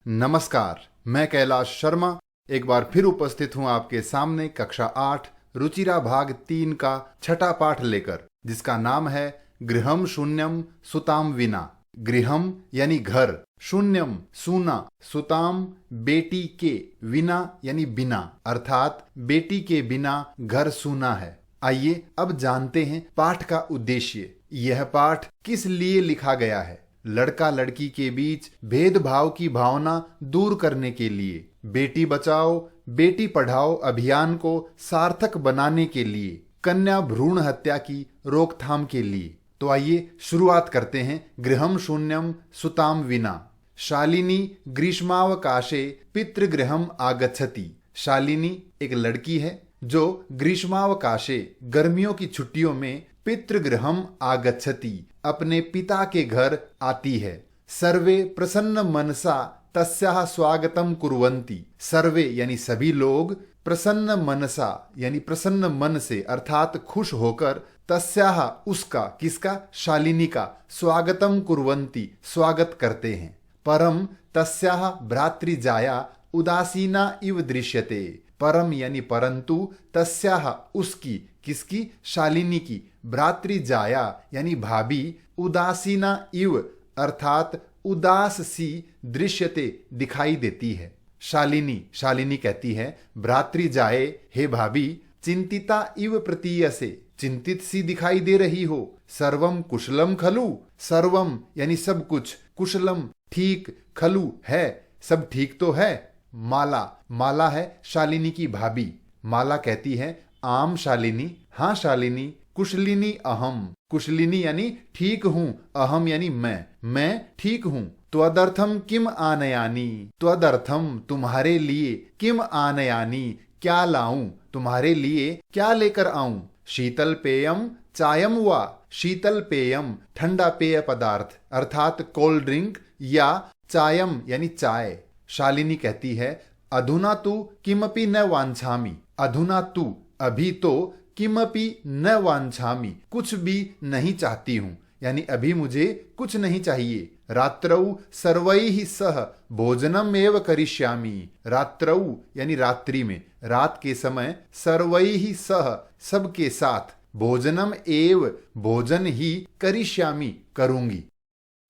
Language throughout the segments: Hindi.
नमस्कार, मैं कैलाश शर्मा एक बार फिर उपस्थित हूं आपके सामने कक्षा 8 रुचिरा भाग 3 का छठा पाठ लेकर, जिसका नाम है गृहम शून्यम सुताम विना। गृहम यानी घर, शून्यम सूना, सुताम बेटी के, विना यानी बिना, अर्थात बेटी के बिना घर सूना है। आइए अब जानते हैं पाठ का उद्देश्य। यह पाठ किस लिए लिखा गया है? लड़का लड़की के बीच भेदभाव की भावना दूर करने के लिए, बेटी बचाओ बेटी पढ़ाओ अभियान को सार्थक बनाने के लिए, कन्या भ्रूण हत्या की रोकथाम के लिए। तो आइए शुरुआत करते हैं। गृहम शून्यम सुताम विना। शालिनी ग्रीष्मावकाशे पितृगृहम आगच्छति। शालिनी एक लड़की है जो ग्रीष्मावकाशे गर्मियों की छुट्टियों में पितृगृहम आगच्छति अपने पिता के घर आती है। सर्वे प्रसन्न मनसा तस्याः स्वागतम कुर्वन्ति। सर्वे यानी सभी लोग, प्रसन्न मनसा यानी प्रसन्न मन से अर्थात खुश होकर, तस्याः उसका, किसका? शालिनी का, स्वागतम कुर्वन्ति स्वागत करते हैं। परम तस्याः भ्रातृजाया उदासीना इव दृश्यते। परम यानी परंतु, तस्याः उसकी, किसकी? शालिनी की, भ्रातृजाया यानी भाभी, उदासीना इव अर्थात उदास सी, दृश्यते दिखाई देती है। शालिनी कहती है, भ्रातृजाए हे भाभी, चिंतिता इव प्रतीयसे, चिंतित सी दिखाई दे रही हो। सर्वम कुशलम खलु, सर्वम यानी सब कुछ, कुशलम ठीक, खलु है सब ठीक तो है। माला है शालिनी की भाभी। माला कहती है, आम शालिनी, हाँ शालिनी, कुशलिनी अहम, कुशलिनी यानी ठीक हूं, अहम यानी मैं ठीक हूं। त्वदर्थम किम आनयानी, त्वदर्थम तुम्हारे लिए, किम आनयानी क्या लाऊं, तुम्हारे लिए क्या लेकर आऊं। शीतल पेयम चायम वा, शीतल पेयम ठंडा पेय पदार्थ अर्थात कोल्ड ड्रिंक, या चायम यानी चाय। शालिनी कहती है, अधुना तु किमपि न वांछामि, अधुना तु अभी तो, किमपि न वांछामि कुछ भी नहीं चाहती हूं, यानी अभी मुझे कुछ नहीं चाहिए। रात्रौ सर्वैः सह भोजनम एव करिष्यामि। रात्रौ यानी रात्रि में, रात के समय, सर्वैः सह सबके साथ, भोजनम एव भोजन ही, करिष्यामि करूंगी।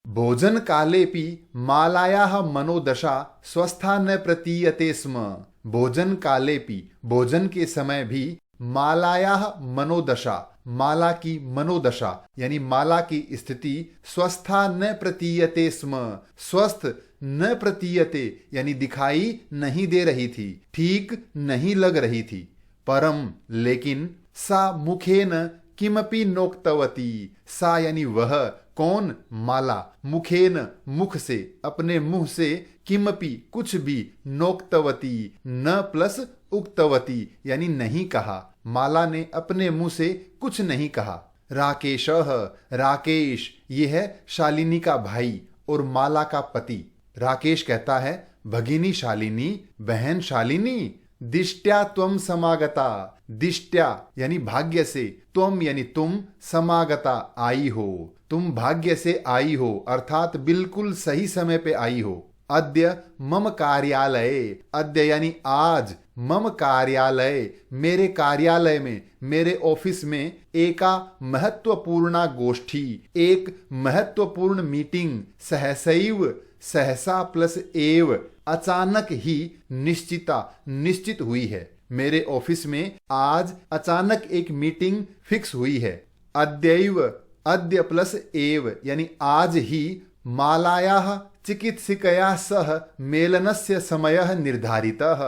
भोजन कालेपि मालायाः मनोदशा स्वस्था न प्रतीयते स्म। भोजन कालेपि भोजन के समय भी, मालायाः मनोदशा माला की मनोदशा यानी माला की स्थिति, स्वस्था न प्रतीयते स्म, स्वस्थ न प्रतीयते यानी दिखाई नहीं दे रही थी, ठीक नहीं लग रही थी। परम लेकिन, सा मुखेन किमपि नोक्तवती, सा यानी वह, कौन? माला, मुखेन मुख से, अपने मुंह से, किमपि कुछ भी, नोक्तवती न प्लस उक्तवती यानी नहीं कहा, माला ने अपने मुंह से कुछ नहीं कहा। राकेशः, राकेश ये है शालिनी का भाई और माला का पति। राकेश कहता है, भगिनी शालिनी, बहन शालिनी, दिष्ट्या त्वम समागता, दिष्ट्या यानी भाग्य से, त्वम यानी तुम, समागता आई हो, तुम भाग्य से आई हो अर्थात बिल्कुल सही समय पे आई हो। अद्य मम कार्यालय, अद्य यानी आज, मम कार्यालय मेरे कार्यालय में, मेरे ऑफिस में, एका महत्वपूर्णा गोष्ठी एक महत्वपूर्ण मीटिंग, सहसैव सहसा प्लस एव अचानक ही, निश्चित हुई है। मेरे ऑफिस में आज अचानक एक मीटिंग फिक्स हुई है। अद्यैव, अद्य प्लस एव यानी आज ही, मालायाः चिकित्सिकया सह मेलनस्य समयः निर्धारितः।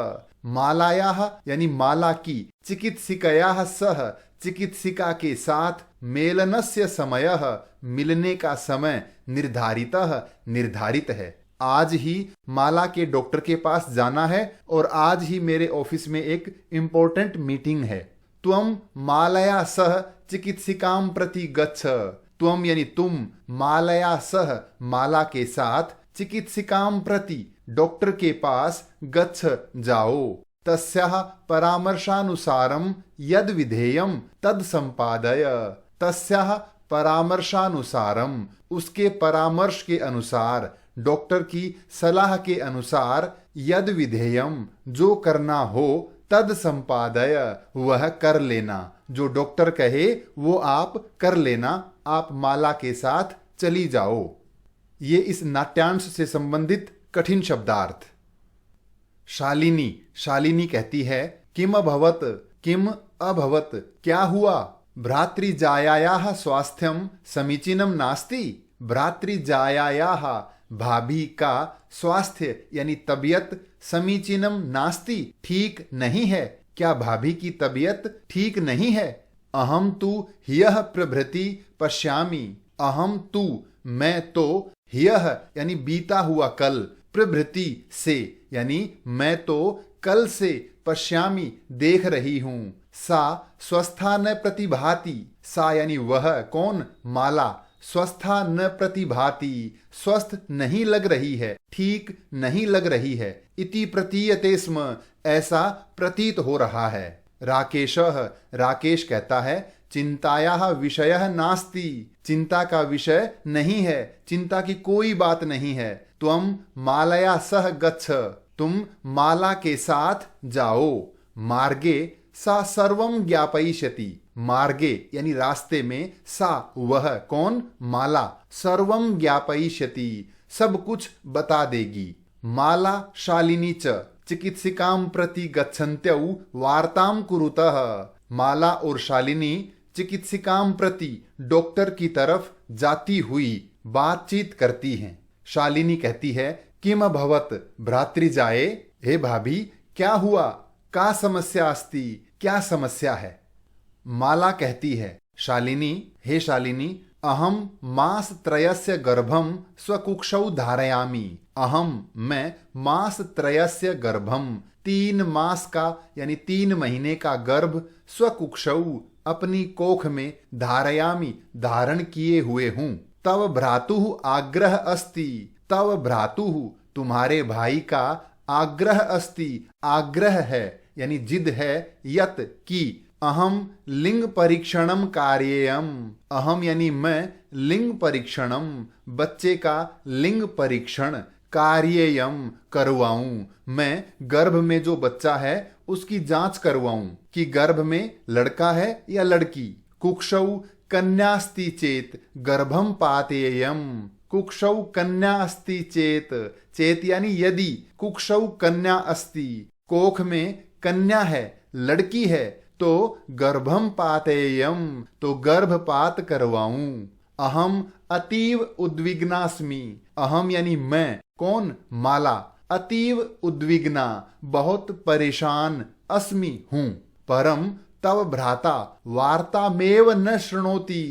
मालायाः यानी माला की, चिकित्सिकया सह चिकित्सिका के साथ, मेलनस्य समयः मिलने का समय, निर्धारितः निर्धारित है। आज ही माला के डॉक्टर के पास जाना है और आज ही मेरे ऑफिस में एक इम्पोर्टेंट मीटिंग है। त्वम मालया सह चिकित्सिकां प्रति गच्छ, त्वम यानी तुम, मालया सह माला के साथ, चिकित्सिकां प्रति डॉक्टर के पास, गच्छ जाओ। तस्याः परामर्शानुसारं यद विधेयं तद संपादय। तस्याः परामर्शानुसारम उसके परामर्श के अनुसार, डॉक्टर की सलाह के अनुसार यद विधेयम, जो करना हो, तद संपादय, वह कर लेना। जो डॉक्टर कहे वो आप कर लेना। आप माला के साथ चली जाओ। ये इस नाट्यांश से संबंधित कठिन शब्दार्थ। शालिनी, शालिनी कहती है किम अभवत, किम अभवत, क्या हुआ। भ्रातृजायायाः स्वास्थ्यम समीचीनम नास्ति। भ्रातृजायायाः, भाभी का, स्वास्थ्य यानी तबीयत, समीचीनम नास्ति, ठीक नहीं है। क्या भाभी की तबीयत ठीक नहीं है। अहम तु ह्यः प्रभृति पश्यामि। अहम तु, मैं तो, ह्यः यानी बीता हुआ कल, प्रभृति से यानी मैं तो कल से, पश्यामि देख रही हूं। सा स्वस्था न प्रतिभाति। सा यानी वह, कौन, माला। स्वस्था न प्रतिभाति, स्वस्थ नहीं लग रही है, ठीक नहीं लग रही है। इति प्रतीयते स्म, ऐसा प्रतीत हो रहा है। राकेशः, राकेश कहता है चिंतायाः विषयः नास्ति। चिंता का विषय नहीं है, चिंता की कोई बात नहीं है। त्वं मालया सह गच्छ, तुम माला के साथ जाओ। मार्गे सा सर्वं ज्ञापयिष्यति। मार्गे यानी रास्ते में, सा वह, कौन, माला, सर्वं ज्ञापयिष्यति, सब कुछ बता देगी। माला शालिनी च चिकित्सिकां प्रति गच्छन्त्यौ वार्तां कुरुतः। माला और शालिनी चिकित्सिकां प्रति, डॉक्टर की तरफ जाती हुई बातचीत करती हैं। शालिनी कहती है किम अभवत भ्रातृजाये, हे भाभी क्या हुआ, का समस्या अस्ति, क्या समस्या है। माला कहती है शालिनी, हे शालिनी, अहम मास त्रयस्य गर्भम स्वकुक्षौ धारयामि। अहम, मैं, मास त्रयस्य गर्भम, 3 मास का यानी 3 महीने का गर्भ, स्वकुक्षौ अपनी कोख में, धारयामि धारण किए हुए हूं। तव भ्रातुः आग्रह अस्ति। तव भ्रातुः, तुम्हारे भाई का, आग्रह अस्ति, आग्रह है यानी जिद है, यत की, अहम लिंग परीक्षणम कार्येयम। अहम यानी मैं, लिंग परीक्षणम, बच्चे का लिंग परीक्षण, कार्येयम करवाऊं। मैं गर्भ में जो बच्चा है उसकी जांच करवाऊं कि गर्भ में लड़का है या लड़की। कुक्षौ कन्यास्ति चेत गर्भम पातेयम। कुक्षौ कन्या अस्ति चेत, चेत यानी यदि, कुक्षौ कन्या अस्ति, कोख में कन्या है, लड़की है, तो गर्भम पातेयम, तो गर्भपात करवाऊं। अहम अतीव उद्विग्नास्मि। अहम यानी मैं, कौन, माला, अतीव उद्विग्ना, बहुत परेशान, अस्मि हूं। परम तव भ्राता वार्तामेव न शृणोति।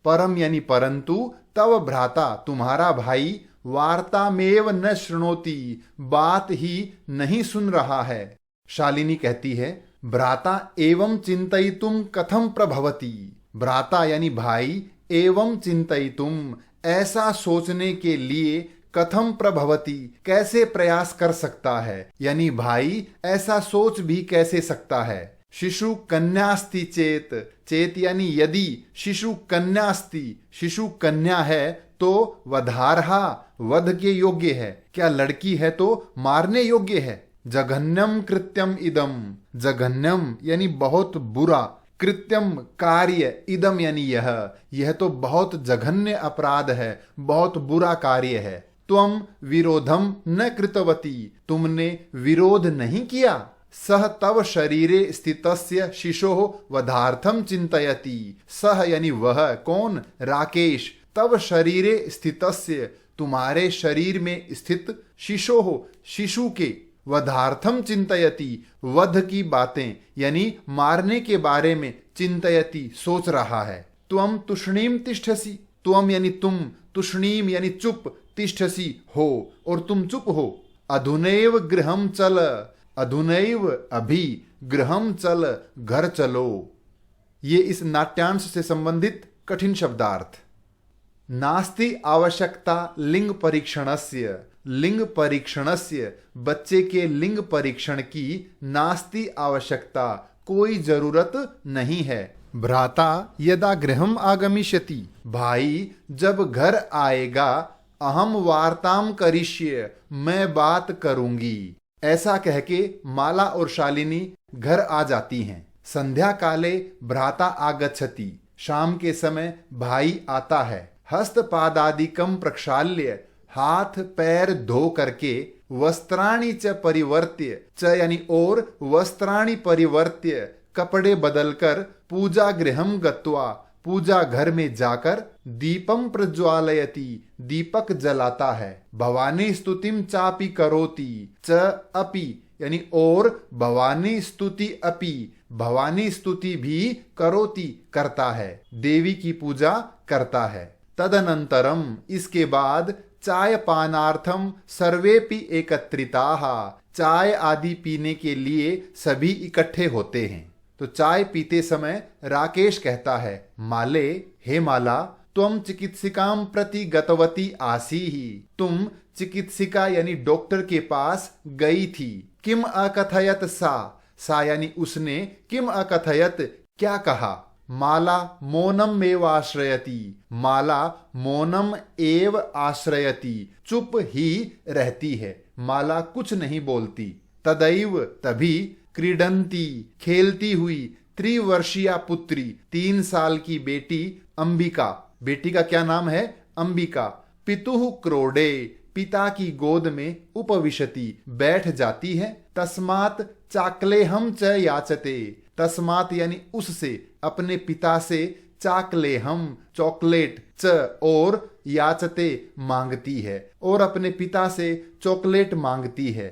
परम यानी परंतु, तव भ्राता तुम्हारा भाई, वार्तामेव न शृणोति, बात ही नहीं सुन रहा है। शालिनी कहती है भ्राता एवं चिंतयितुम कथम प्रभवति। भ्राता यानी भाई, एवं चिंतयितुम, ऐसा सोचने के लिए, कथम प्रभवति, कैसे प्रयास कर सकता है, यानी भाई ऐसा सोच भी कैसे सकता है। शिशु कन्यास्ति चेत, चेत यानी यदि, शिशु कन्यास्ति, शिशु कन्या है तो वधारहा, वध के योग्य है। क्या लड़की है तो मारने योग्य है। जघन्यम कृत्यम इदम, जघन्यम यानी बहुत बुरा, कृत्यम कार्य, इदम यानी यह तो बहुत जघन्य अपराध है, बहुत बुरा कार्य है। त्वम विरोधम न कृतवती, तुमने विरोध नहीं किया। सह तव शरीरे स्थितस्य शिशोः वधार्थम चिंतयति। सह यानी वह, कौन, राकेश, तव शरीरे स्थितस्य, तुम्हारे शरीर में स्थित, शिशोः शिशु के, वधार्थम चिंतयति, वध की बातें यानी मारने के बारे में, चिंतयति सोच रहा है। त्वम तुष्णीम तिष्ठसि, त्वम यानी तुम, तुष्णीम यानी चुप, तिष्ठसि हो और तुम चुप हो। अधुनैव गृहम चल, अधुनैव अभी, गृहम चल घर चलो। ये इस नाट्यांश से संबंधित कठिन शब्दार्थ। नास्ति आवश्यकता लिंग परीक्षणस्य, लिंग परीक्षणस्य, बच्चे के लिंग परीक्षण की, नास्ति आवश्यकता, कोई जरूरत नहीं है। भ्राता यदा गृहम आगमिष्यति, भाई जब घर आएगा, अहम वार्ताम करिष्ये, मैं बात करूंगी। ऐसा कह के माला और शालिनी घर आ जाती हैं। संध्या काले भ्राता आगच्छति, शाम के समय भाई आता है। हस्तपादादिकम प्रक्षाल्य, हाथ पैर धो करके, वस्त्राणि च परिवर्त्य, च यानी और वस्त्राणि परिवर्त्य, कपड़े बदलकर, पूजा गृहम गत्वा, पूजा घर में जाकर, दीपम प्रज्वालयति, दीपक जलाता है। भवानी स्तुतिम चापि करोति, च अपि यानी और, भवानी स्तुति अपि, भवानी स्तुति भी, करोति करता है, देवी की पूजा करता है। तदनंतरम इसके बाद, चाय पानार्थम सर्वेपि एकत्रिताः, चाय आदि पीने के लिए सभी इकट्ठे होते हैं। तो चाय पीते समय राकेश कहता है, माले, हे माला, त्वं चिकित्सिकां प्रति गतवती आसीहि, तुम चिकित्सिका यानी डॉक्टर के पास गई थी। किम अकथयत सा यानी उसने, किम अकथयत क्या कहा। माला मौनम एव आश्रयति, माला मौनम एव आश्रयति, चुप ही रहती है, माला कुछ नहीं बोलती। तदैव तभी, क्रीडंती खेलती हुई, त्रिवर्षीया पुत्री 3 साल की बेटी अंबिका, बेटी का क्या नाम है, अंबिका, पितुः क्रोडे, पिता की गोद में, उपविशति बैठ जाती है। तस्मात् चाकलेहम च याचते, तस्मात् यानी उससे, अपने पिता से, चाकलेहम चॉकलेट, च और, याचते मांगती है, और अपने पिता से चॉकलेट मांगती है।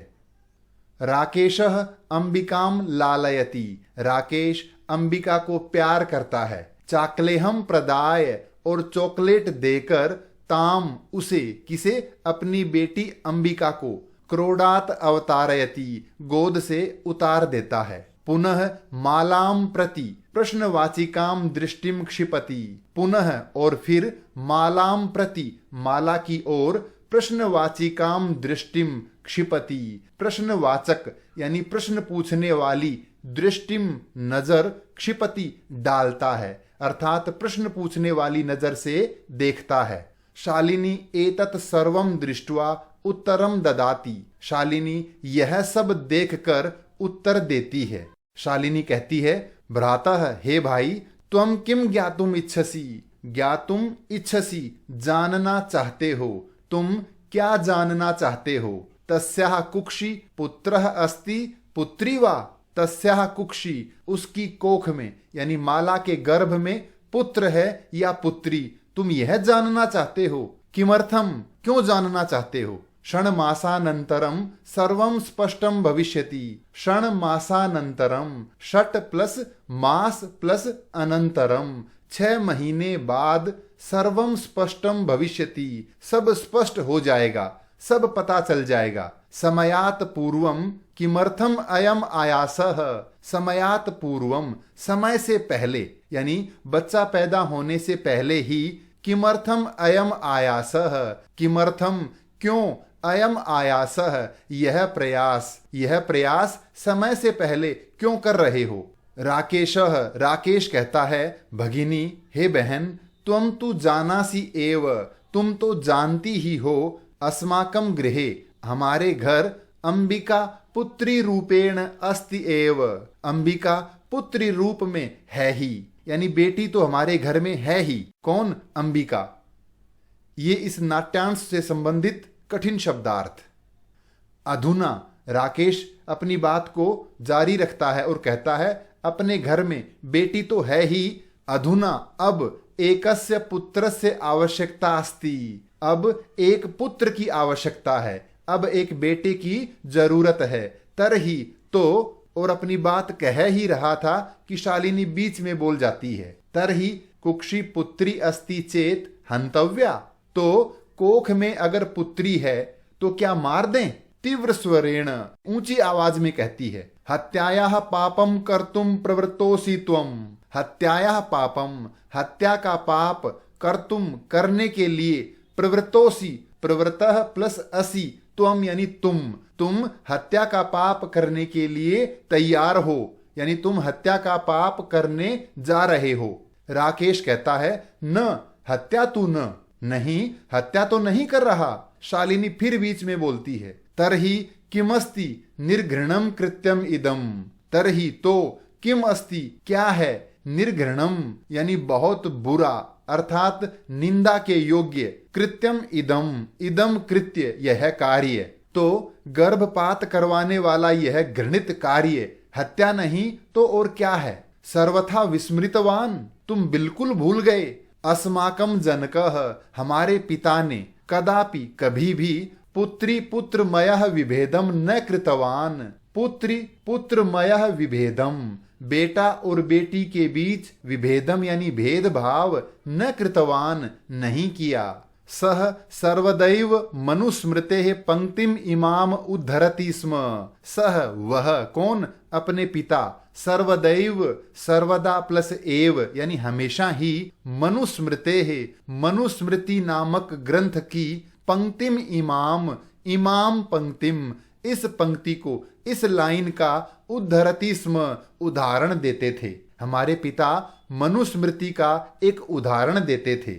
राकेशः अंबिकाम लालयति, राकेश अंबिका को प्यार करता है। चाकलेहम प्रदाय और चॉकलेट देकर, ताम उसे, किसे, अपनी बेटी अंबिका को, क्रोडात अवतारयति, गोद से उतार देता है। पुनः मालाम प्रति प्रश्नवाचिकाम दृष्टिम क्षिपति, पुनः और फिर, मालाम प्रति माला की ओर, प्रश्नवाचिकाम दृष्टिम क्षिपति, प्रश्नवाचक यानी प्रश्न पूछने वाली, दृष्टिम नजर, क्षिपति डालता है, अर्थात प्रश्न पूछने वाली नजर से देखता है। शालिनी एतत् सर्वम दृष्ट्वा उत्तरम ददाति, शालिनी यह सब देखकर उत्तर देती है। शालिनी कहती है, भ्रातः, हे भाई, त्वं किम ज्ञातुम इच्छसि, ज्ञातुम इच्छसि जानना चाहते हो, तुम क्या जानना चाहते हो। तस्याः कुक्षि पुत्रः अस्ति पुत्री वा, तस्याः कुक्षि उसकी कोख में यानी माला के गर्भ में पुत्र है या पुत्री, तुम यह जानना चाहते हो। किमर्थम, क्यों जानना चाहते हो। षण्मासानंतरम सर्वं स्पष्टम भविष्यति, षण्मासानंतरम, षट प्लस मास प्लस अनंतरम, 6 महीने बाद, सर्वं स्पष्टम भविष्यति, सब स्पष्ट हो जाएगा, सब पता चल जाएगा। समयात पूर्वम किमर्थम अयम आयासः, समयात पूर्वम समय से पहले यानी बच्चा पैदा होने से पहले ही, किमर्थम अयम आयासः, किमर्थम क्यों, अयम आयासः यह प्रयास समय से पहले क्यों कर रहे हो। राकेशः, राकेश कहता है, भगिनी, हे बहन, त्वं तु जानासि एव, तुम तो जानती ही हो, अस्माकं गृहे हमारे घर, अंबिका पुत्री रूपेण अस्ति एव, अंबिका पुत्री रूप में है ही, यानी बेटी तो हमारे घर में है ही। कौन, अंबिका। ये इस नाट्यांश से संबंधित कठिन शब्दार्थ। अधुना, राकेश अपनी बात को जारी रखता है और कहता है, अपने घर में बेटी तो है ही, अधुना अब, एकस्य पुत्रस्य आवश्यकता अस्ति, अब एक पुत्र की आवश्यकता है, अब एक बेटे की जरूरत है। तरही तो, और अपनी बात कह ही रहा था कि शालिनी बीच में बोल जाती है। तरही कुक्षी पुत्री अस्ति चेत हंतव्या, तो कोख में अगर पुत्री है तो क्या मार दें। तीव्र स्वरेण, ऊंची आवाज में कहती है, हत्यायाः पापम कर्तुम प्रवृत्तोसि त्वम, हत्यायाः पापम, हत्या का पाप, कर्तुम करने के लिए, प्रवृत्तोसि, प्रवृत्तः प्लस असि, त्वम यानी तुम हत्या का पाप करने के लिए तैयार हो, यानी तुम हत्या का पाप करने जा रहे हो। राकेश कहता है, न हत्या तू न, नहीं, हत्या तो नहीं कर रहा। शालिनी फिर बीच में बोलती है, तरही किमस्ति निर्घृणम कृत्यम इदम। तरही तो, किम अस्ति क्या है, निर्घृणम यानी बहुत बुरा अर्थात निंदा के योग्य, कृत्यम इदम, इदम कृत्य यह कार्य, तो गर्भपात करवाने वाला यह घृणित कार्य हत्या नहीं तो और क्या है। सर्वथा विस्मृतवान, तुम बिल्कुल भूल गए। अस्माकं जनकः, हमारे पिता ने, कदापि कभी भी, पुत्री पुत्रमयः विभेदम न कृतवान। पुत्री पुत्रमयः विभेदम, बेटा और बेटी के बीच विभेदम यानी भेदभाव, न कृतवान नहीं किया। सह सर्वदैव मनुस्मृते पंक्तिम इमाम उद्धरति स्म। सह वह, कौन, अपने पिता, सर्वदैव सर्वदा प्लस एव यानी हमेशा ही, मनुस्मृते है मनुस्मृति नामक ग्रंथ की, पंक्तिम इमाम, इमाम पंक्तिम इस पंक्ति को, इस लाइन का, उद्धरति स्म उदाहरण देते थे। हमारे पिता मनुस्मृति का एक उदाहरण देते थे।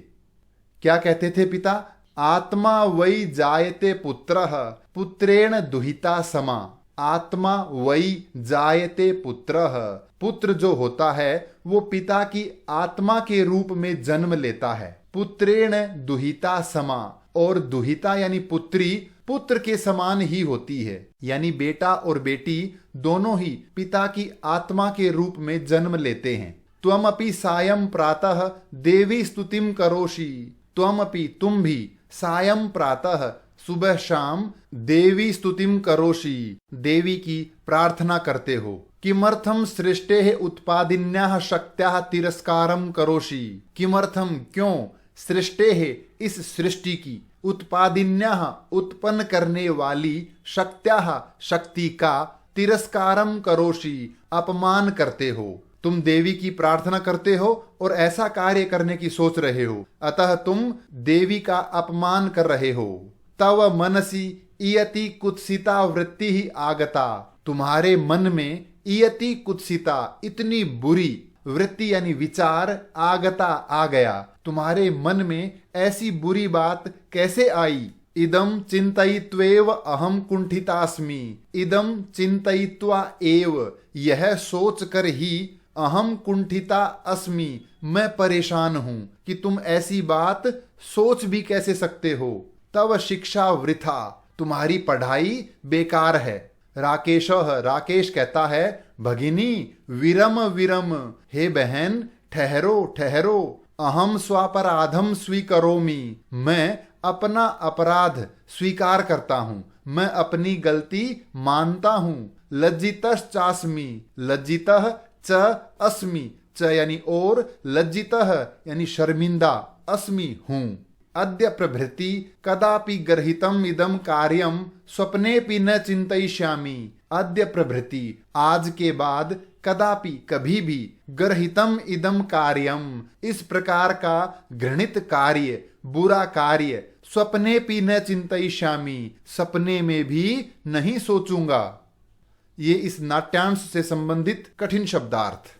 क्या कहते थे पिता? आत्मा वै जायते पुत्रः पुत्रेण दुहिता समा। आत्मा वै जायते पुत्रः, पुत्र जो होता है वो पिता की आत्मा के रूप में जन्म लेता है। पुत्रेण दुहिता समा, और दुहिता यानी पुत्री पुत्र के समान ही होती है, यानी बेटा और बेटी दोनों ही पिता की आत्मा के रूप में जन्म लेते हैं। त्वमपि सायं प्रातः देवी स्तुतिम करोषि। त्वमपि तुम भी, सायं प्रातः सुबह शाम, देवी स्तुतिम करोषि देवी की प्रार्थना करते हो। किमर्थम सृष्टेः उत्पादिन्याः शक्त्याः तिरस्कारम करोषि। किमर्थम क्यों, सृष्टेः इस सृष्टि की, उत्पादिन्याः उत्पन्न करने वाली, शक्त्याः शक्ति का, तिरस्कारम करोषि अपमान करते हो। तुम देवी की प्रार्थना करते हो और ऐसा कार्य करने की सोच रहे हो, अतः तुम देवी का अपमान कर रहे हो। तव मनसी इयति कुत्सिता वृत्ति ही आगता। तुम्हारे मन में इयति कुत्सिता इतनी बुरी, वृत्ति यानी विचार, आगता आ गया। तुम्हारे मन में ऐसी बुरी बात कैसे आई? इदम चिंतयित्वेव अहम कुंठितास्मि। इदम चिंतयित्वा एव, यह सोच कर ही, अहम कुंठिता अस्मि, मैं परेशान हूं कि तुम ऐसी बात सोच भी कैसे सकते हो। तव शिक्षा वृथा, तुम्हारी पढ़ाई बेकार है। राकेशः, राकेश कहता है, भगिनी विरम विरम, हे बहन ठहरो ठहरो। अहम स्वापराधम स्वीकरोमि, मैं अपना अपराध स्वीकार करता हूं, मैं अपनी गलती मानता हूं। लज्जितश्चास्मि, लज्जितः च अस्मि, च यानी और, लज्जितः यानी शर्मिंदा, अस्मि हूं। अद्य प्रभृति कदापि गर्हितम इदम कार्यम स्वप्नेपि न चिंतयिष्यामि। अद्य प्रभृति आज के बाद, कदापि कभी भी, गर्हितम इदम कार्यम इस प्रकार का घृणित कार्य, बुरा कार्य, स्वप्नेपि न चिंतयिष्यामि सपने में भी नहीं सोचूंगा। ये इस नाट्यांश से संबंधित कठिन शब्दार्थ।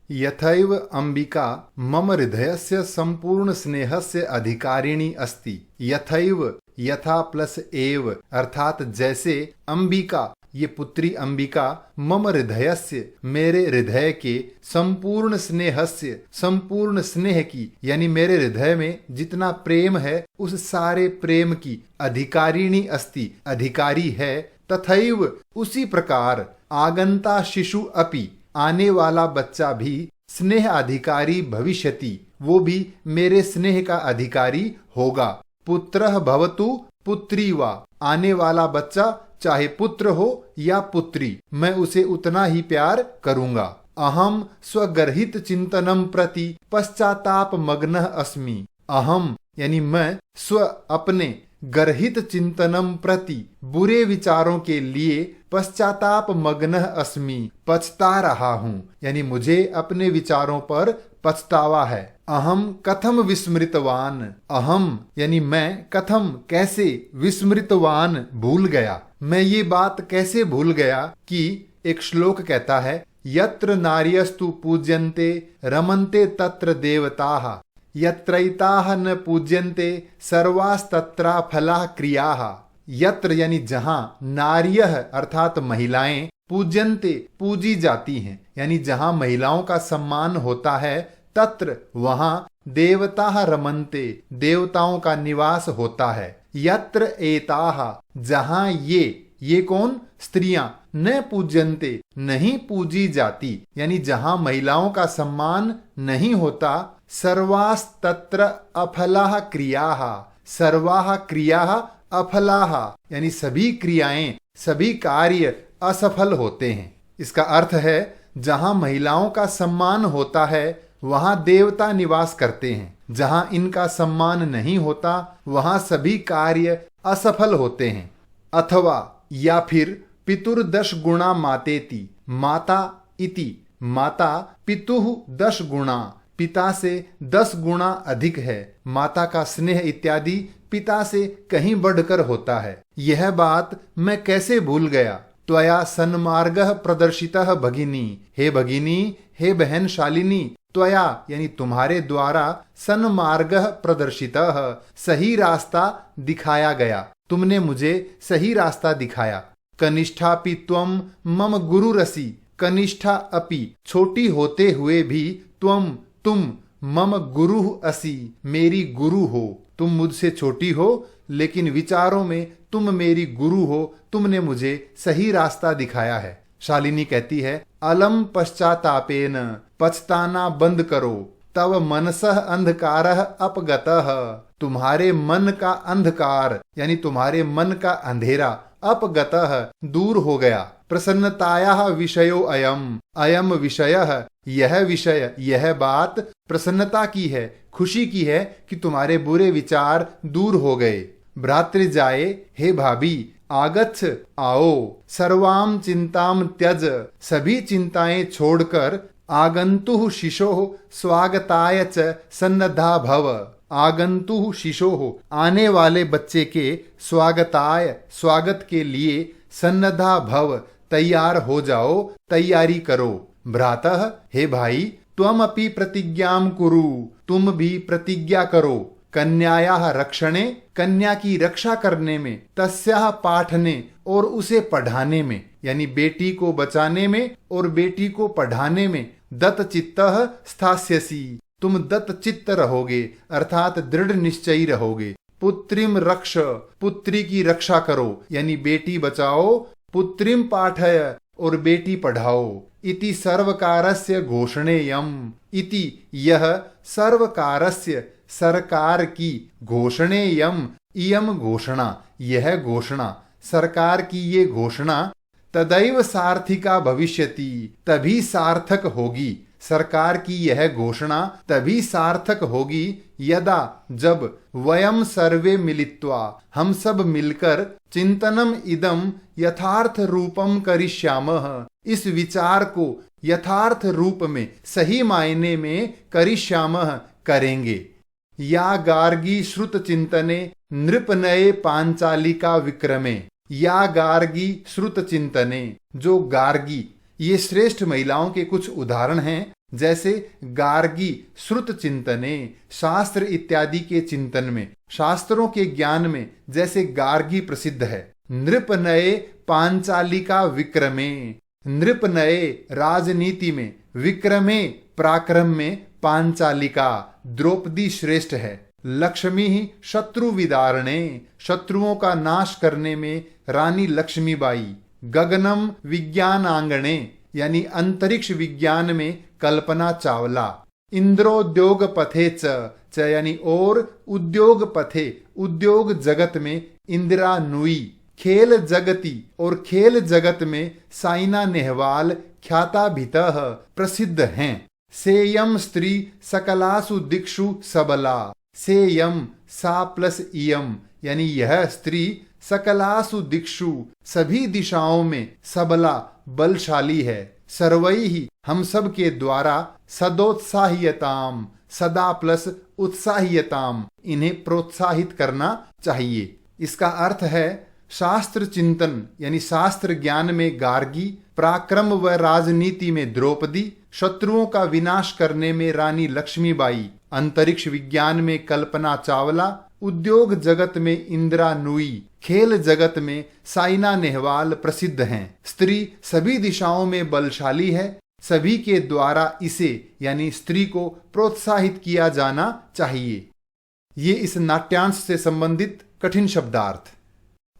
यथैव अंबिका मम हृदयस्य संपूर्ण स्नेहस्य अधिकारिणी अस्ति। यथैव, यथा प्लस एव अर्थात जैसे, अंबिका ये पुत्री अंबिका, मम हृदयस्य मेरे हृदय के, संपूर्ण स्नेहस्य संपूर्ण स्नेह की यानी मेरे हृदय में जितना प्रेम है उस सारे प्रेम की, अधिकारिणी अस्ति अधिकारी है। तथैव उसी प्रकार, आगंता शिशु अपि आने वाला बच्चा भी, स्नेह अधिकारी भविष्यति वो भी मेरे स्नेह का अधिकारी होगा। पुत्रः भवतु पुत्री वा, आने वाला बच्चा चाहे पुत्र हो या पुत्री, मैं उसे उतना ही प्यार करूंगा। अहम स्वगर्हित चिंतनम प्रति पश्चाताप मग्न अस्मि। अहम यानी मैं, स्व अपने, गर्हित चिंतनम प्रति बुरे विचारों के लिए, पश्चाताप मग्न अस्मि पछता रहा हूं, यानी मुझे अपने विचारों पर पछतावा है। अहम कथम विस्मृतवान, अहम यानी मैं, कथम कैसे, विस्मृतवान भूल गया, मैं ये बात कैसे भूल गया कि एक श्लोक कहता है, यत्र नार्यस्तु पूज्यन्ते रमन्ते तत्र देवताः। यत्रैताः न पूज्यन्ते सर्वास्तत्रा फलाः क्रियाः। यत्र यानी जहां, नार्यः अर्थात महिलाएं, पूज्यन्ते पूजी जाती हैं, यानी जहां महिलाओं का सम्मान होता है, तत्र वहां देवताः रमन्ते देवताओं का निवास होता है। यत्र एताः जहां ये कौन, स्त्रियां, न पूज्यन्ते नहीं पूजी जाती, यानी जहां महिलाओं का सम्मान नहीं होता, सर्वास्तत्र अफलाः क्रियाः, सर्वाः क्रियाः अफलाः, यानी सभी क्रियाएं, सभी कार्य असफल होते हैं। इसका अर्थ है जहां महिलाओं का सम्मान होता है वहां देवता निवास करते हैं, जहां इनका सम्मान नहीं होता वहां सभी कार्य असफल होते हैं। अथवा या फिर पितुर्दश गुणा मातेति, माता इति, माता पितुः 10 गुणा, पिता से 10 गुणा अधिक है। माता का स्नेह इत्यादि पिता से कहीं बढ़कर होता है। यह बात मैं कैसे भूल गया। त्वया सन्मार्गः प्रदर्शितः भगिनी, हे भगिनी, हे बहन शालिनी, त्वया यानी तुम्हारे द्वारा, सन्मार्गः प्रदर्शितः सही रास्ता दिखाया गया, तुमने मुझे सही रास्ता दिखाया। कनिष्ठापि त्वं मम गुरुरसि, कनिष्ठा अपि छोटी होते हुए भी, तुम मम गुरु असि मेरी गुरु हो। तुम मुझसे छोटी हो लेकिन विचारों में तुम मेरी गुरु हो, तुमने मुझे सही रास्ता दिखाया है। शालिनी कहती है, अलम पश्चातापेन, पछताना बंद करो, तव मनसः अंधकारः अपगतः, तुम्हारे मन का अंधकार यानी तुम्हारे मन का अंधेरा, अपगतः दूर हो गया। प्रसन्नतायाः विषयो अयम, अयम विषयः यह विषय, यह बात प्रसन्नता की है, खुशी की है कि तुम्हारे बुरे विचार दूर हो गए। भ्रातृजाये, हे भाभी, आगच्छ आओ, सर्वाम चिंताम त्यज, सभी चिंताएं छोड़कर, आगंतुः शिशोः स्वागताय च सन्नद्धा भव, आगंतुः शिशोः आने वाले बच्चे के स्वागताय स्वागत के लिए, सन्नद्धा भव तैयार हो जाओ, तैयारी करो। भ्रातः, हे भाई, त्वम अपि प्रतिज्ञां कुरु, तुम भी प्रतिज्ञा करो। कन्यायाः रक्षणे, कन्या की रक्षा करने में, तस्याः पाठने और उसे पढ़ाने में, यानी बेटी को बचाने में और बेटी को पढ़ाने में, दत्त चित्तः स्थास्यसि, तुम दत्त चित्त रहोगे अर्थात दृढ़ निश्चयी रहोगे। पुत्रीम रक्ष, पुत्री की रक्षा करो यानी बेटी बचाओ। पुत्रीम पाठय, और बेटी पढ़ाओ। इति सर्वकारस्य घोषणेयम, इति यह सर्वकारस्य सरकार की, घोषणेयम इयम घोषणा, यह घोषणा, सरकार की ये घोषणा, तदैव सार्थिका भविष्यति, तभी सार्थक होगी। सरकार की यह घोषणा तभी सार्थक होगी यदा, जब, वयम सर्वे मिलित्वा, हम सब मिलकर, चिंतनम इदम यथार्थ रूपम करिष्यामः, इस विचार को यथार्थ रूप में, सही मायने में, करिष्यामः करेंगे। या गार्गी श्रुत चिंतने नृपनये पांचालिका विक्रमे, या गार्गी श्रुत चिंतने, जो गार्गी, ये श्रेष्ठ महिलाओं के कुछ उदाहरण हैं। जैसे गार्गी श्रुत चिंतने, शास्त्र इत्यादि के चिंतन में, शास्त्रों के ज्ञान में जैसे गार्गी प्रसिद्ध है। नृपनये पांचालिका विक्रमे, नृपनये राजनीति में, विक्रमे पराक्रम में, पांचालिका द्रौपदी श्रेष्ठ है। लक्ष्मी ही शत्रु विदारणे, शत्रुओं का नाश करने में रानी लक्ष्मीबाई। गगनम विज्ञानांगणे, यानी अंतरिक्ष विज्ञान में कल्पना चावला। इंद्रोद्योग पथे च यानी और उद्योग पथे, उद्योग जगत में इंदिरा नुई। खेल जगती, और खेल जगत में साइना नेहवाल ख्याताभितः प्रसिद्ध हैं। सेयम स्त्री सकलासु दिक्षु सबला, सेयम सा प्लस इयम, यानी यह स्त्री सकलासु दिक्षु, सभी दिशाओं में, सबला बलशाली है। सर्वैहि, हम सब के द्वारा, सदोत्साह्यताम, सदा प्लस उत्साह्यताम, इन्हें प्रोत्साहित करना चाहिए। इसका अर्थ है शास्त्र चिंतन यानी शास्त्र ज्ञान में गार्गी, पराक्रम व राजनीति में द्रौपदी, शत्रुओं का विनाश करने में रानी लक्ष्मीबाई अंतरिक्ष विज्ञान में कल्पना चावला, उद्योग जगत में इंदिरा नूई, खेल जगत में साइना नेहवाल प्रसिद्ध हैं। स्त्री सभी दिशाओं में बलशाली है, सभी के द्वारा इसे यानी स्त्री को प्रोत्साहित किया जाना चाहिए। ये इस नाट्यांश से संबंधित कठिन शब्दार्थ।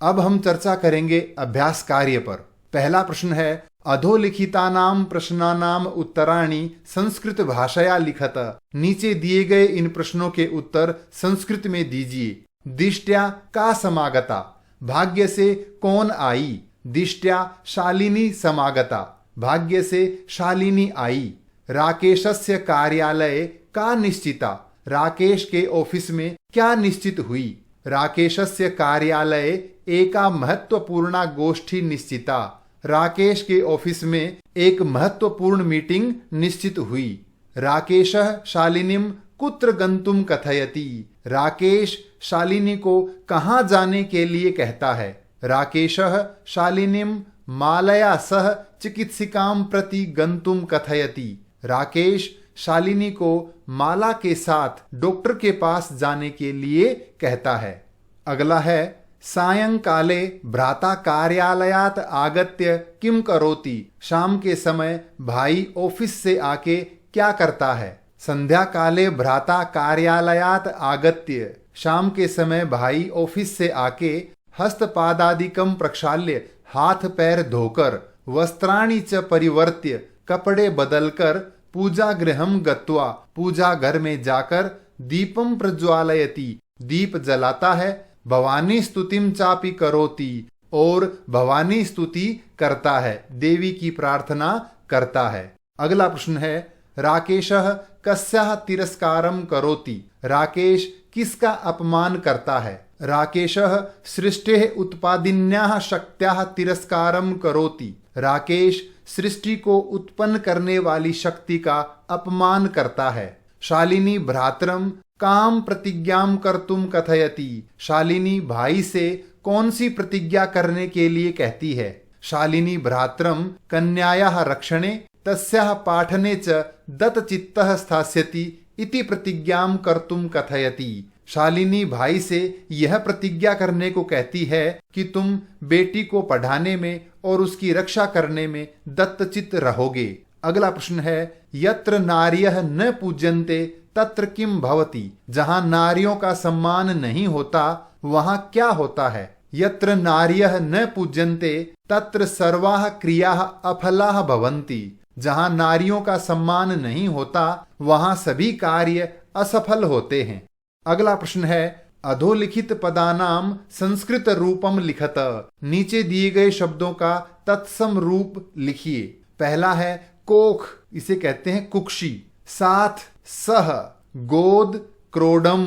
अब हम चर्चा करेंगे अभ्यास कार्य पर। पहला प्रश्न है, अधोलिखितानाम प्रश्नानाम उत्तराणि संस्कृत भाषया लिखत। नीचे दिए गए इन प्रश्नों के उत्तर संस्कृत में दीजिए। दिष्ट्या का समागता, भाग्य से कौन आई? दिष्ट्या शालिनी समागता, भाग्य से शालिनी आई। राकेशस्य कार्यालय का निश्चिता, राकेश के ऑफिस में क्या निश्चित हुई? राकेशस्य कार्यालय एका महत्वपूर्णा गोष्ठी निश्चिता, राकेश के ऑफिस में एक महत्वपूर्ण मीटिंग निश्चित हुई। राकेशः शालिनीं कुत्र गंतुम कथयति, राकेश शालिनी को कहाँ जाने के लिए कहता है। राकेशः शालिनीं मालया सह चिकित्सिकां प्रति गंतुम कथयति, राकेश शालिनी को माला के साथ डॉक्टर के पास जाने के लिए कहता है। अगला है, सायंकाले भ्राता कार्यालयात आगत्य किम करोति, शाम के समय भाई ऑफिस से आके क्या करता है। संध्या काले भ्राता कार्यालयात आगत्य, शाम के समय भाई ऑफिस से आके हस्तपादादिकम प्रक्षाल्य, हाथ पैर धोकर, वस्त्राणि च परिवर्त्य, कपड़े बदलकर, पूजा गृहम गत्वा, पूजा घर में जाकर, दीपम प्रज्वालयति, दीप जलाता है, भवानी स्तुतिम चापि करोति, और भवानी स्तुति करता है, देवी की प्रार्थना करता है। अगला प्रश्न है, राकेशः कस्याः तिरस्कारम करोति, राकेश किसका अपमान करता है। राकेशः सृष्टेः उत्पादिन्याः शक्त्याः तिरस्कारम करोति, राकेश सृष्टि को उत्पन्न करने वाली शक्ति का अपमान करता है। शालिनी भ्रातरम काम प्रतिज्ञाम कर्तुम कथयति, शालिनी भाई से कौन सी प्रतिज्ञा करने के लिए कहती है। शालिनी भ्रातरम कन्यायाः रक्षणे तस्याः पाठने च दत्तचित्तः स्थास्यति इति प्रतिज्ञाम कर्तुम कथयति, शालिनी भाई से यह प्रतिज्ञा करने को कहती है कि तुम बेटी को पढ़ाने में और उसकी रक्षा करने में दत्तचित्त रहोगे। अगला प्रश्न है, यत्र नार्यः न पूज्यन्ते तत्र किम भवति, जहां नारियों का सम्मान नहीं होता वहां क्या होता है। यत्र नार्यः न पूज्यन्ते तत्र सर्वाः क्रियाः अफलाः भवन्ति, जहां नारियों का सम्मान नहीं होता वहां सभी कार्य असफल होते हैं। अगला प्रश्न है, अधोलिखित पदानाम संस्कृत रूपम लिखत, नीचे दिए गए शब्दों का तत्सम रूप लिखिए। पहला है कोख, इसे कहते हैं कुक्षी। साथ सह, गोद क्रोडम,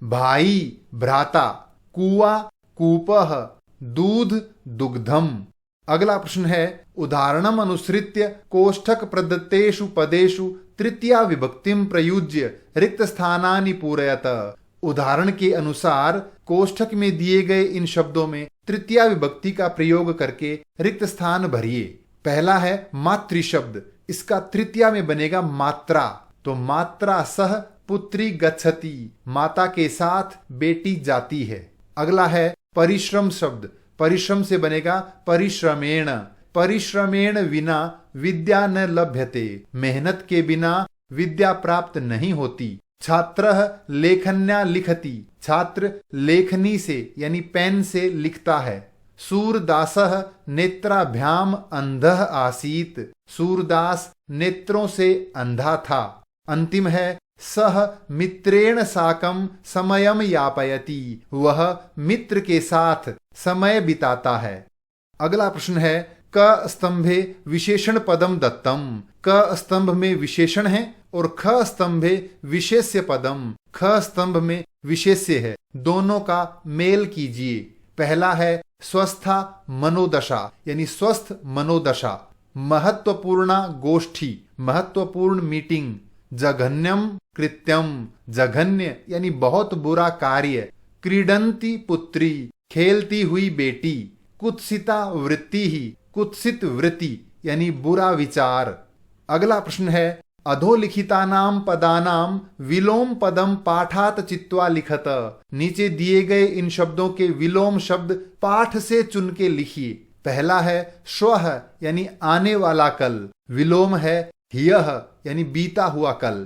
भाई भ्राता, कुआ कूपः, दूध दुग्धम। अगला प्रश्न है, उदाहरणम अनुसृत्य कोष्ठक प्रदत्तेषु पदेषु तृतीया विभक्तिम प्रयुज्य रिक्त स्थानानि पूरयत, उदाहरण के अनुसार कोष्ठक में दिए गए इन शब्दों में तृतीया विभक्ति का प्रयोग करके रिक्त स्थान भरिए। पहला है मातृ शब्द, इसका तृतीया में बनेगा मात्रा, तो मात्रा सह पुत्री गच्छति, माता के साथ बेटी जाती है। अगला है परिश्रम शब्द, परिश्रम से बनेगा परिश्रमेण, परिश्रमेण विना विद्या न लभ्यते, मेहनत के बिना विद्या प्राप्त नहीं होती। छात्रः लेखन्या लिखति, छात्र लेखनी से यानी पेन से लिखता है। सूरदासः नेत्राभ्याम अंधः आसीत, सूरदास नेत्रों से अंधा था। अंतिम है सह मित्रेण साकम समयम यापयति, वह मित्र के साथ समय बिताता है। अगला प्रश्न है, क स्तंभे विशेषण पदम दत्तम, क स्तंभ में विशेषण है और ख स्तंभे विशेष्य पदम, ख स्तंभ में विशेष्य है, दोनों का मेल कीजिए। पहला है स्वस्था मनोदशा यानी स्वस्थ मनोदशा, महत्वपूर्ण गोष्ठी महत्वपूर्ण मीटिंग, जघन्यम कृत्यम जघन्य यानी बहुत बुरा कार्य, क्रीडंती पुत्री खेलती हुई बेटी, कुत्सिता वृत्ति ही कुत्सित वृत्ति यानी बुरा विचार। अगला प्रश्न है अधोलिखितानाम पदानाम विलोम पदम पाठात चित्वा लिखत। नीचे दिए गए इन शब्दों के विलोम शब्द पाठ से चुन के लिखिए। पहला है श्वः यानी आने वाला कल, विलोम है ह्यः यानी बीता हुआ कल,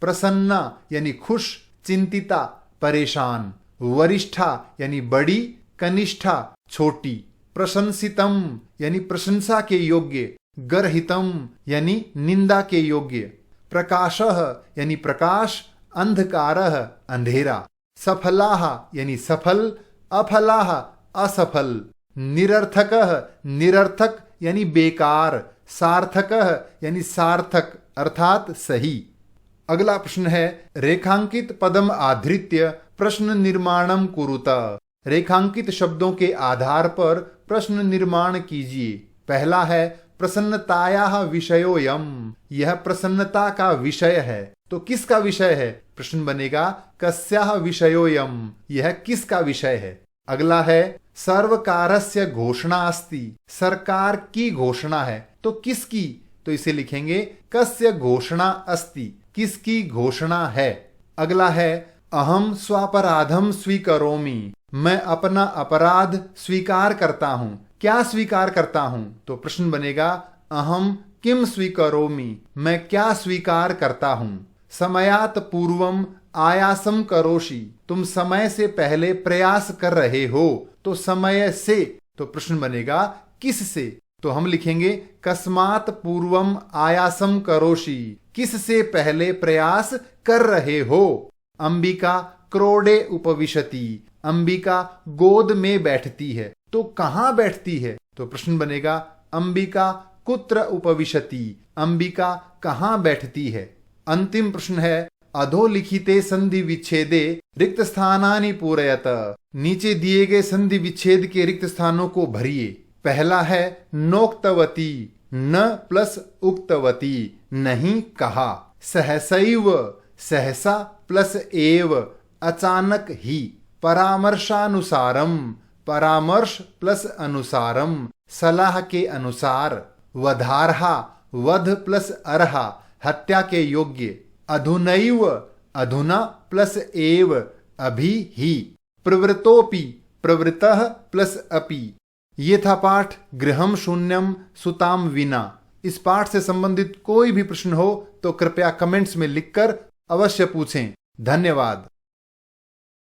प्रसन्ना यानी खुश, चिंतिता परेशान, वरिष्ठा यानी बड़ी, कनिष्ठा छोटी, प्रशंसितम यानी प्रशंसा के योग्य, गर्हितम यानी निंदा के योग्य, प्रकाशः यानी प्रकाश, अंधकारः अंधेरा, सफलाः यानी सफल, अफलाः असफल, निरर्थकः निरर्थक यानी बेकार, सार्थकः यानी सार्थक अर्थात सही। अगला प्रश्न है रेखांकित पदम आधृत्य प्रश्न निर्माणम कुरुत। रेखांकित शब्दों के आधार पर प्रश्न निर्माण कीजिए। पहला है प्रसन्नतायाः विषयोयम, यह प्रसन्नता का विषय है। तो किसका विषय है? प्रश्न बनेगा कस्याः विषयोयम, यह किसका विषय है। अगला है सर्वकारस्य घोषणा अस्ति, सरकार की घोषणा है। तो किसकी? तो इसे लिखेंगे कस्य घोषणा अस्ति, किसकी घोषणा है। अगला है अहम स्वापराधम स्वीकरोमि, मैं अपना अपराध स्वीकार करता हूं। क्या स्वीकार करता हूं? तो प्रश्न बनेगा अहम किम स्वीकरोमि, मैं क्या स्वीकार करता हूं। समयात पूर्वम आयासम करोषि, तुम समय से पहले प्रयास कर रहे हो। तो समय से, तो प्रश्न बनेगा किस से? तो हम लिखेंगे कस्मात पूर्वम आयासम करोषि, किस से पहले प्रयास कर रहे हो। अंबिका क्रोडे उपविशति, अंबिका गोद में बैठती है। तो कहां बैठती है? तो प्रश्न बनेगा अंबिका कुत्र उपविशति, अंबिका कहां बैठती है। अंतिम प्रश्न है अधोलिखिते संधि विच्छेदे रिक्त स्थानानि पूरयत, नीचे दिए गए संधि विच्छेद के रिक्त स्थानों को भरिए। पहला है नोक्तवती, न प्लस उक्तवती, नहीं कहा। सहसैव, सहसा प्लस एव, अचानक ही। परामर्शानुसारम, परामर्श प्लस अनुसारम, सलाह के अनुसार। वधार्हा, वध प्लस अर्हा, हत्या के योग्य। अधुनैव, अधुना प्लस एव, अभी ही। प्रवृत्तोपि, प्रवृत्तः प्लस अपि। ये था पाठ गृहम शून्यम सुताम विना। इस पाठ से संबंधित कोई भी प्रश्न हो तो कृपया कमेंट्स में लिखकर अवश्य पूछें। धन्यवाद।